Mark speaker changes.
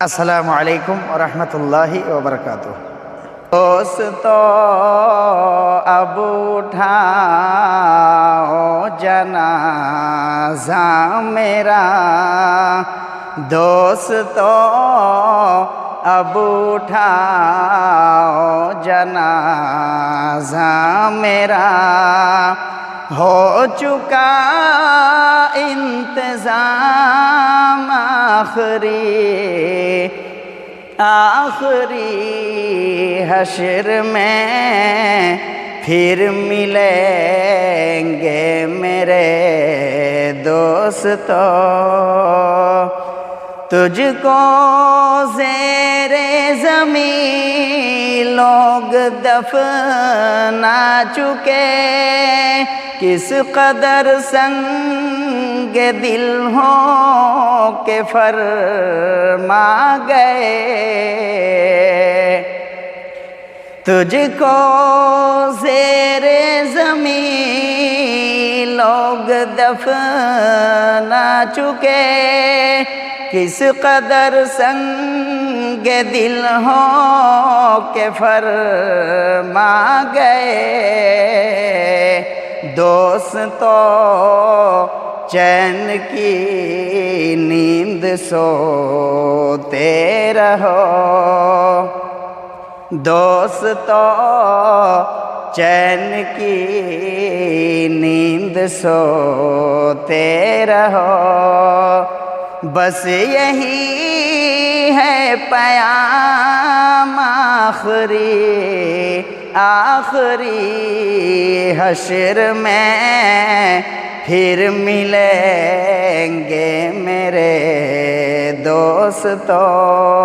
Speaker 1: السلام علیکم ورحمۃ اللہ وبرکاتہ۔ دوستو اب اٹھاؤ جنازہ میرا، دوستو اب اٹھاؤ جنازہ میرا، ہو چکا انتظام آخری حشر میں پھر ملیں گے میرے دوستو، تجھ کو زیر زمین لوگ دفنا چکے، کس قدر سنگ دل ہو کہ فرما گئے، تجھ کو زیر زمین لوگ دفنا چکے، کس قدر سنگ دل ہو کہ فرما گئے، دوستو چین کی نیند سوتے رہو، دوستو چین کی نیند سوتے رہو، بس یہی ہے پیام آخری حشر میں پھر ملیں گے میرے دوستو۔